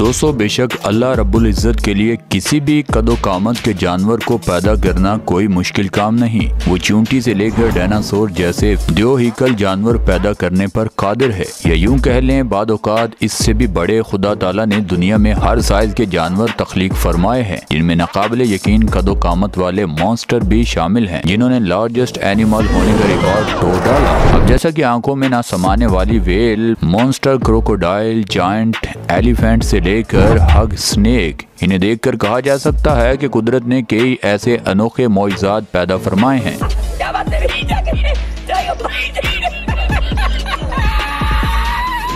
दोस्तों, बेशक अल्लाह रब्बुल इज़्ज़त के लिए किसी भी कदो कामत के जानवर को पैदा करना कोई मुश्किल काम नहीं। वो चूंटी से लेकर डायनासोर जैसे द्योहिकल जानवर पैदा करने पर कादिर है, या यूं कह लें बाद औकात इससे भी बड़े खुदा ताला ने दुनिया में हर साइज के जानवर तख्लीक फरमाए हैं, जिनमें नाकाबिले यकीन कदो कामत वाले मॉन्स्टर भी शामिल हैं, जिन्होंने लार्जेस्ट एनिमल होने का रिकॉर्ड तोड़ डाला। अब जैसा कि आंखों में ना समाने वाली well, monster, crocodile, giant elephant से लेकर हग स्नेक, इन्हें देखकर कहा जा सकता है कि कुदरत ने कई ऐसे अनोखे मौजज़ात पैदा फरमाए हैं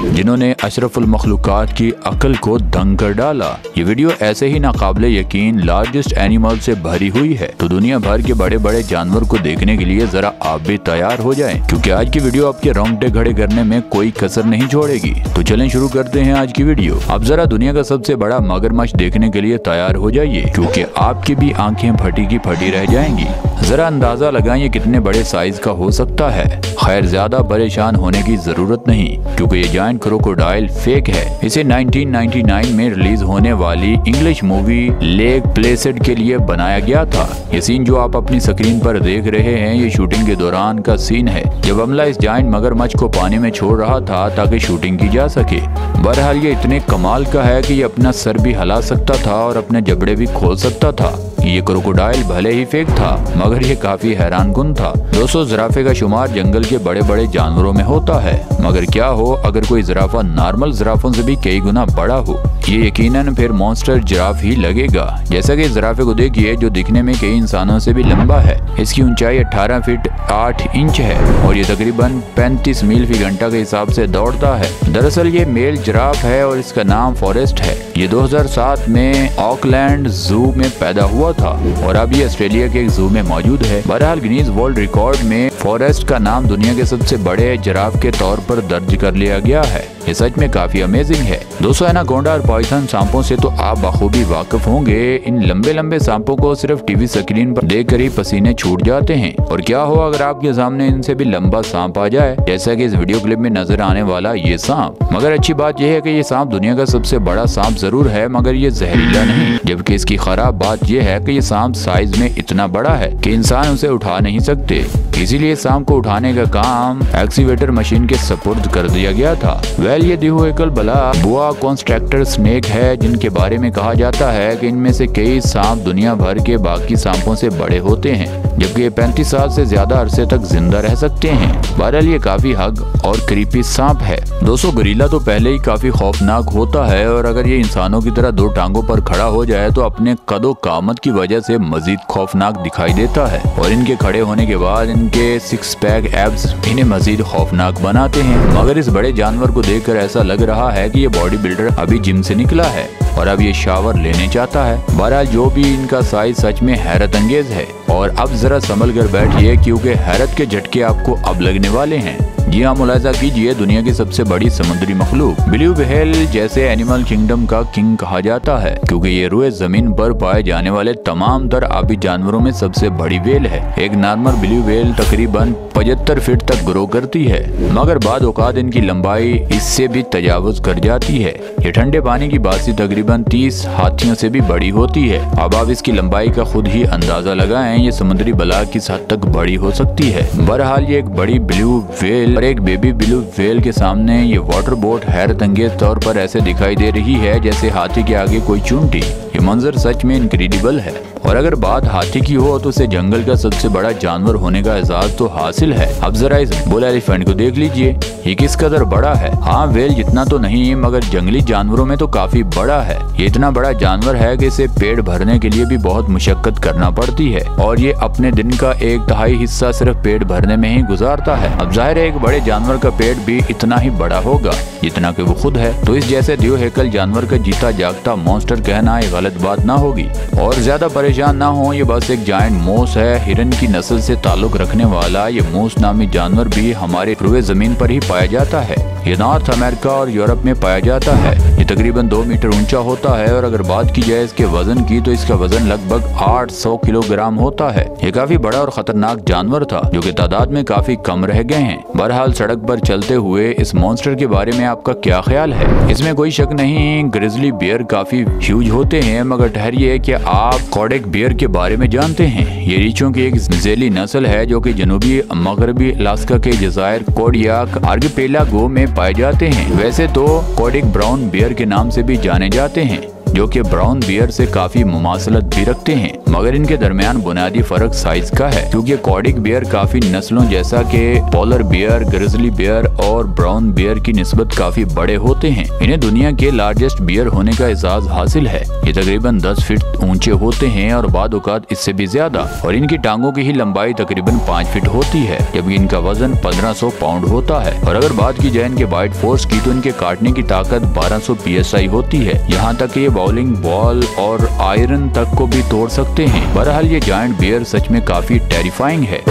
जिन्होंने अशरफुल मखलूकात की अकल को दंग कर डाला। ये वीडियो ऐसे ही नाकाबिले यकीन लार्जेस्ट एनिमल से भरी हुई है, तो दुनिया भर के बड़े बड़े जानवर को देखने के लिए जरा आप भी तैयार हो जाएं, क्योंकि आज की वीडियो आपके रोंगटे खड़े करने में कोई कसर नहीं छोड़ेगी। तो चलें शुरू करते हैं आज की वीडियो। अब जरा दुनिया का सबसे बड़ा मगरमच्छ देखने के लिए तैयार हो जाइए, क्योंकि आपकी भी आंखें फटी की फटी रह जाएंगी। जरा अंदाजा लगाएं ये कितने बड़े साइज का हो सकता है। खैर, ज्यादा परेशान होने की जरूरत नहीं, क्योंकि ये जायंट क्रोकोडाइल फेक है। इसे 1999 में रिलीज होने वाली इंग्लिश मूवी लेक प्लेसेड के लिए बनाया गया था। ये सीन जो आप अपनी स्क्रीन पर देख रहे हैं, ये शूटिंग के दौरान का सीन है, जब अमला इस जायंट मगरमच्छ को पानी में छोड़ रहा था ताकि शूटिंग की जा सके। बहरहाल ये इतने कमाल का है कि ये अपना सर भी हिला सकता था और अपने जबड़े भी खोल सकता था। ये क्रोकोडाइल भले ही फेक था, मगर ये काफी हैरानकुन था। दोस्तों, जिराफे का शुमार जंगल के बड़े बड़े जानवरों में होता है, मगर क्या हो अगर कोई जिराफा नॉर्मल जिराफों से भी कई गुना बड़ा हो, ये यकीनन फिर मॉन्स्टर जिराफ ही लगेगा। जैसा कि जिराफे को देखिए, जो दिखने में कई इंसानों से भी लंबा है। इसकी ऊंचाई 18 फीट 8 इंच है और ये तकरीबन 35 मील फी घंटा के हिसाब से दौड़ता है। दरअसल ये मेल जिराफ है और इसका नाम फॉरेस्ट है। ये 2007 में ऑकलैंड जू में पैदा हुआ था और अब ये ऑस्ट्रेलिया के एक जू में मौजूद है। बहरहाल गिनीज वर्ल्ड रिकॉर्ड में फॉरेस्ट का नाम दुनिया के सबसे बड़े जिराफ के तौर पर दर्ज कर लिया गया है। ये सच में काफी अमेजिंग है। दोस्तों, एनाकोंडा और पाइथन सांपों से तो आप बखूबी वाकिफ होंगे। इन लंबे लंबे सांपों को सिर्फ टीवी स्क्रीन पर देखकर ही पसीने छूट जाते हैं, और क्या हो अगर आपके सामने इनसे भी लंबा सांप आ जाए, जैसा कि इस वीडियो क्लिप में नजर आने वाला ये सांप। मगर अच्छी बात यह है कि ये सांप दुनिया का सबसे बड़ा सांप जरूर है, मगर ये जहरीला नहीं। जबकि इसकी खराब बात यह है कि ये सांप साइज में इतना बड़ा है कि इंसान उसे उठा नहीं सकते। इसीलिए सांप को उठाने का काम एक्सीवेटर मशीन के सपुर्द कर दिया गया था। ये द्विहेकल बला बुआ कॉन्स्ट्रक्टर स्नेक है, जिनके बारे में कहा जाता है कि इनमें से कई सांप दुनिया भर के बाकी सांपों से बड़े होते हैं, जबकि ये 35 साल से ज्यादा अरसे तक जिंदा रह सकते हैं। बहरहाल ये काफी हग और क्रीपी सांप है। दोस्तों, गोरिल्ला तो पहले ही काफी खौफनाक होता है, और अगर ये इंसानों की तरह दो टांगों पर खड़ा हो जाए तो अपने कदो कामत की वजह से मजीद खौफनाक दिखाई देता है, और इनके खड़े होने के बाद इनके 6 पैक एब्स इन्हें मजीद खौफनाक बनाते हैं। मगर इस बड़े जानवर को देखकर ऐसा लग रहा है कि ये बॉडी बिल्डर अभी जिम से निकला है और अब ये शावर लेने चाहता है। बहरहाल जो भी इनका साइज सच में हैरत अंगेज है, और अब जरा संभल कर बैठिए, क्योंकि हैरत के झटके आपको अब लगने वाले हैं। जी हाँ, मुलाहिजा कीजिए, दुनिया की सबसे बड़ी समुद्री मखलूक ब्लू व्हेल जैसे एनिमल किंगडम का किंग कहा जाता है, क्योंकि ये रोए जमीन पर पाए जाने वाले तमाम तर आबी जानवरों में सबसे बड़ी व्हेल है। एक नॉर्मल ब्लू व्हेल तकरीबन 75 फीट तक ग्रो करती है, मगर बाद औकात इनकी लंबाई इससे भी तजावुज कर जाती है। ये ठंडे पानी की बासी तकरीबन 30 हाथियों से भी बड़ी होती है। अब आप इसकी लंबाई का खुद ही अंदाजा लगाएं, ये समुद्री बला किस हद तक बड़ी हो सकती है। बहरहाल ये एक बड़ी ब्लू व्हेल और एक बेबी ब्लू व्हेल के सामने ये वाटर बोट हैरत अंगेज तौर पर ऐसे दिखाई दे रही है जैसे हाथी के आगे कोई चूंटी। ये मंजर सच में इनक्रेडिबल है, और अगर बात हाथी की हो तो उसे जंगल का सबसे बड़ा जानवर होने का एजाज तो हासिल है। अब जरा इस बुल एलिफेंट को देख लीजिए, ये किस कदर बड़ा है। हाँ, व्हेल जितना तो नहीं, मगर जंगली जानवरों में तो काफी बड़ा है। ये इतना बड़ा जानवर है कि इसे पेट भरने के लिए भी बहुत मुशक्कत करना पड़ती है, और ये अपने दिन का 1/3 हिस्सा सिर्फ पेट भरने में ही गुजारता है। अब जाहिर है एक बड़े जानवर का पेट भी इतना ही बड़ा होगा जितना कि वो खुद है, तो इस जैसे द्विहेकल जानवर का जीता जागता मॉन्स्टर कहना एक गलत बात ना होगी। और ज्यादा परेशान ना हो, ये बस एक जायंट मूस है। हिरन की नस्ल से ताल्लुक रखने वाला ये मूस नामी जानवर भी हमारे रुए जमीन पर ही पाया जाता है। ये नॉर्थ अमेरिका और यूरोप में पाया जाता है। ये तकरीबन 2 मीटर ऊंचा होता है और अगर बात की जाए इसके वजन की तो इसका वजन लगभग 800 किलोग्राम होता है। ये काफी बड़ा और खतरनाक जानवर था जो कि तादाद में काफी कम रह गए हैं। बहरहाल सड़क पर चलते हुए इस मॉन्स्टर के बारे में आपका क्या ख्याल है? इसमें कोई शक नहीं, ग्रिजली बियर काफी ह्यूज होते हैं, मगर ठहरिए कि आप कोडेक बियर के बारे में जानते हैं? ये रीछों की एक जैली नस्ल है जो कि जनूबी मगरबी अलास्का के जजायर कोडियाक आर्किपेलागो में पाए जाते हैं। वैसे तो कोडेक ब्राउन बियर के नाम से भी जाने जाते हैं, जो कि ब्राउन बियर से काफी मुमासलत भी रखते हैं, मगर इनके दरमियान बुनियादी फर्क साइज का है, क्योंकि कोडिक बियर काफी नस्लों जैसा कि पोलर बियर, ग्रिजली बियर और ब्राउन बियर की निस्बत काफी बड़े होते हैं। इन्हें दुनिया के लार्जेस्ट बियर होने का एजाज हासिल है। ये तकरीबन 10 फीट ऊंचे होते हैं और बाद औकात इससे भी ज्यादा, और इनकी टांगों की ही लंबाई तकरीबन 5 फीट होती है, जबकि इनका वजन 1500 पाउंड होता है। और अगर बात की जाए इनके बाइट फोर्स की तो इनके काटने की ताकत 1200 PSI होती है। यहाँ तक कि ये बॉलिंग बॉल और आयरन तक को भी तोड़ सकते हैं। बहरहाल ये जायंट बियर सच में काफी टेरिफाइंग है।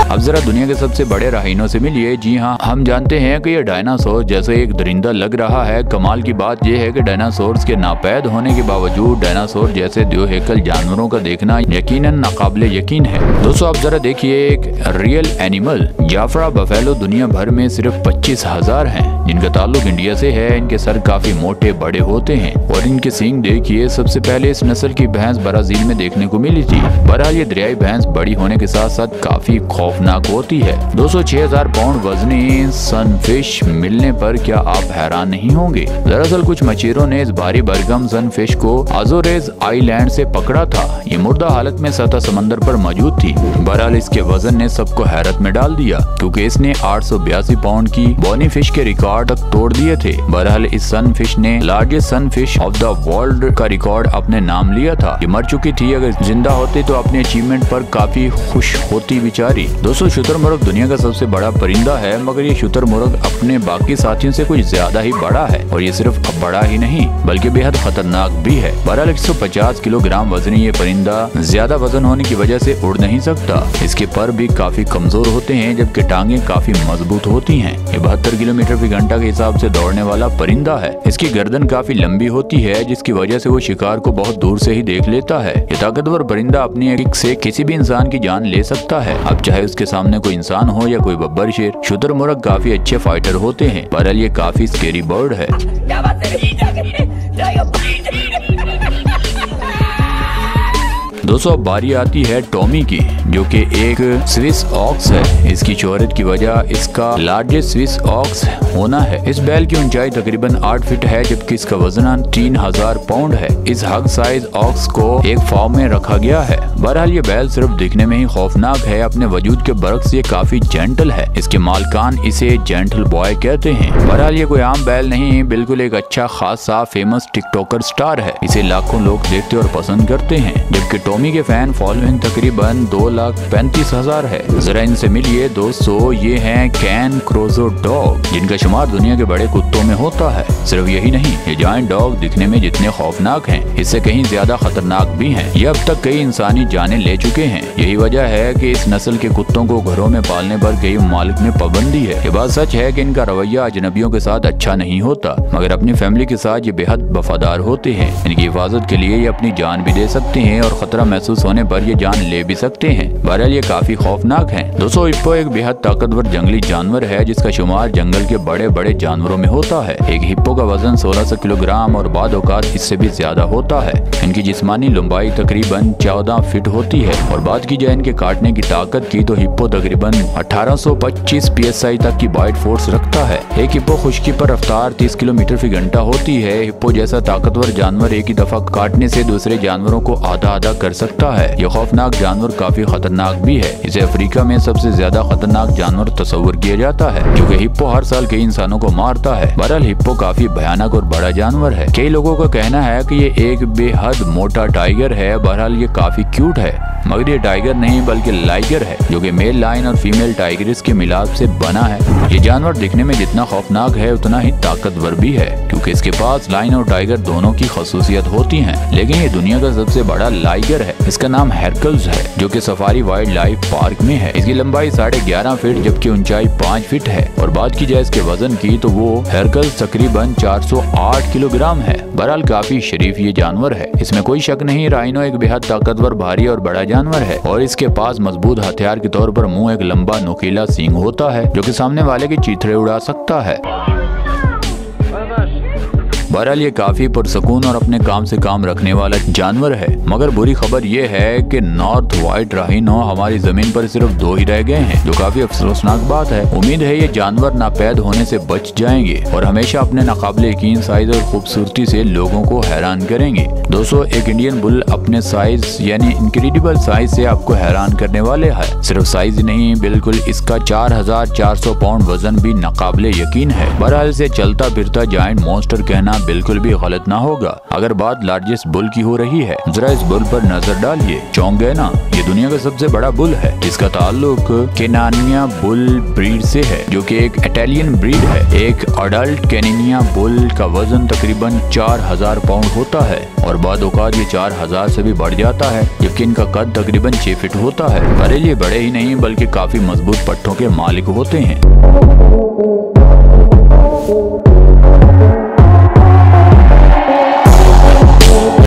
अब जरा दुनिया के सबसे बड़े राइनो से मिलिए। जी हाँ, हम जानते हैं कि यह डायनासोर जैसे एक दरिंदा लग रहा है। कमाल की बात यह है कि डायनासोर्स के नापैद होने के बावजूद डायनासोर जैसे द्विहेकल जानवरों का देखना यकीनन नाकाबिले यकीन है। दोस्तों आप जरा देखिए एक रियल एनिमल। जाफरा बफेलो दुनिया भर में सिर्फ 25,000 हैं, जिनका ताल्लुक इंडिया से है। इनके सर काफी मोटे बड़े होते हैं और इनके सींग देखिए। सबसे पहले इस नस्ल की भैंस ब्राजील में देखने को मिली थी। बहरहाल ये दरियाई भैंस बड़ी होने के साथ साथ काफी खौफनाक होती है। 206,000 पाउंड वजनी सनफिश मिलने पर क्या आप हैरान नहीं होंगे? दरअसल कुछ मछेरों ने इस भारी भरकम सनफिश को अजोरेज आइलैंड से पकड़ा था। ये मुर्दा हालत में सतह समंदर पर मौजूद थी। बहरहाल इसके वजन ने सबको हैरत में डाल दिया, क्योंकि इसने 882 पाउंड की बोनी फिश के रिकॉर्ड तक तोड़ दिए थे। बहरहाल इस सनफिश ने largest sunfish of the world का रिकॉर्ड अपने नाम लिया था। ये मर चुकी थी, अगर जिंदा होती तो अपने अचीवमेंट पर काफी खुश होती बेचारी। दोस्तों शुतुरमुर्ग दुनिया का सबसे बड़ा परिंदा है, मगर ये शुतुरमुर्ग अपने बाकी साथियों से कुछ ज्यादा ही बड़ा है, और ये सिर्फ बड़ा ही नहीं बल्कि बेहद खतरनाक भी है। बहरहाल 150 किलोग्राम वजनी ये परिंदा ज्यादा वजन होने की वजह से उड़ नहीं सकता। इसके पर भी काफी कमजोर होते हैं, जबकि टांगे काफी मजबूत होती हैं। ये 72 किलोमीटर फी घंटा के हिसाब से दौड़ने वाला परिंदा है। इसकी गर्दन काफी लंबी होती है, जिसकी वजह से वो शिकार को बहुत दूर से ही देख लेता है। ये ताकतवर परिंदा अपनी किक से किसी भी इंसान की जान ले सकता है, अब चाहे उसके सामने कोई इंसान हो या कोई बब्बर शेर। शुतुरमुर्ग काफी अच्छे फाइटर होते हैं। बहरहाल ये काफी स्केरी बर्ड है। दोस्तों अब बारी आती है टॉमी की, जो कि एक स्विस ऑक्स है। इसकी शोहरत की वजह इसका लार्जेस्ट स्विस ऑक्स होना है। इस बैल की ऊंचाई तकरीबन 8 फीट है, जबकि इसका वजन 3000 पाउंड है। इस हग साइज ऑक्स को एक फार्म में रखा गया है। बहरहाल ये बैल सिर्फ दिखने में ही खौफनाक है, अपने वजूद के बरक्स ये काफी जेंटल है। इसके मालकान इसे जेंटल बॉय कहते हैं। बहरहाल ये कोई आम बैल नहीं, बिल्कुल एक अच्छा खासा फेमस टिकटॉकर स्टार है। इसे लाखों लोग देखते और पसंद करते हैं, जबकि टॉमी के फैन फॉलोइंग तकरीबन 2,35,000 है। जरा इनसे मिलिए दोस्तों। ये हैं कैन क्रोजो डॉग, जिनका शुमार दुनिया के बड़े कुत्तों में होता है। सिर्फ यही नहीं, ये जायंट डॉग दिखने में जितने खौफनाक हैं, इससे कहीं ज्यादा खतरनाक भी हैं। ये अब तक कई इंसानी जानें ले चुके हैं। यही वजह है कि इस नस्ल के कुत्तों को घरों में पालने पर कई ममालिक में पाबंदी है। ये बात सच है कि इनका रवैया अजनबियों के साथ अच्छा नहीं होता, मगर अपनी फैमिली के साथ ये बेहद वफादार होते हैं। इनकी हिफाजत के लिए ये अपनी जान भी दे सकते हैं और खतरा महसूस होने पर ये जान ले भी सकते हैं। बहरहाल ये काफी खौफनाक हैं। दोस्तों हिप्पो एक बेहद ताकतवर जंगली जानवर है, जिसका शुमार जंगल के बड़े बड़े जानवरों में होता है। एक हिप्पो का वजन 1600 किलोग्राम और बाद औकात इससे भी ज्यादा होता है। इनकी जिस्मानी लंबाई तकरीबन 14 फीट होती है, और बात की जाए इनके काटने की ताकत की तो हिप्पो तकरीबन 1825 PSI तक की बाइट फोर्स रखता है। एक हिप्पो खुश्की पर रफ्तार 30 किलोमीटर फी घंटा होती है। हिप्पो जैसा ताकतवर जानवर एक ही दफा काटने से दूसरे जानवरों को आधा आधा कर सकता है। यह खौफनाक जानवर काफी खतरनाक भी है। इसे अफ्रीका में सबसे ज्यादा खतरनाक जानवर तस्वर किया जाता है, क्योंकि हिप्पो हर साल कई इंसानों को मारता है। बहरहाल हिप्पो काफी भयानक और बड़ा जानवर है। कई लोगों का कहना है कि ये एक बेहद मोटा टाइगर है। बहरहाल ये काफी क्यूट है। मगर ये टाइगर नहीं बल्कि लाइगर है, जो कि मेल लाइन और फीमेल टाइगरिस के मिलाप से बना है। ये जानवर दिखने में जितना खौफनाक है उतना ही ताकतवर भी है, क्योंकि इसके पास लाइन और टाइगर दोनों की खसूसियत होती हैं। लेकिन ये दुनिया का सबसे बड़ा लाइगर है। इसका नाम हेरकल्स है, जो कि सफारी वाइल्ड लाइफ पार्क में है। इसकी लंबाई 11.5 फीट जबकि ऊंचाई 5 फीट है। और बात की जाए इसके वजन की तो वो हेरकल्स तकरीबन 408 किलोग्राम है। बहरहाल काफी शरीफ ये जानवर है, इसमें कोई शक नहीं। राइनो एक बेहद ताकतवर, भारी और बड़ा जानवर है और इसके पास मजबूत हथियार के तौर पर मुंह एक लंबा नुकीला सींग होता है, जो कि सामने वाले के चीथड़े उड़ा सकता है। बहरहाल ये काफी पुरसकून और अपने काम से काम रखने वाला जानवर है। मगर बुरी खबर ये है कि नॉर्थ व्हाइट राइनो हमारी जमीन पर सिर्फ 2 ही रह गए हैं, जो काफी अफसोसनाक बात है। उम्मीद है ये जानवर नापैद होने से बच जाएंगे और हमेशा अपने नाकाबिले यकीन साइज और खूबसूरती से लोगों को हैरान करेंगे। दोस्तों, एक इंडियन बुल अपने साइज यानी इनक्रेडिबल साइज से आपको हैरान करने वाले है। सिर्फ साइज ही नहीं, बिल्कुल इसका 4400 पाउंड वजन भी नाकाबिले यकीन है। बहरहाल से चलता फिरता जायंट मॉन्स्टर कहना बिल्कुल भी गलत ना होगा। अगर बात लार्जेस्ट बुल की हो रही है, जरा इस बुल पर नजर डालिए। चौंक गए ना? ये दुनिया का सबसे बड़ा बुल है, जिसका ताल्लुक केनानिया बुल ब्रीड से है, जो कि एक इटालियन ब्रीड है। एक अडल्ट केनानिया बुल का वजन तकरीबन 4000 पाउंड होता है और बाद औकात ये 4000 से भी बढ़ जाता है, जबकि इनका कद तकरीबन 6 फीट होता है। बहरहाल ये बड़े ही नहीं बल्कि काफी मजबूत पट्टों के मालिक होते हैं।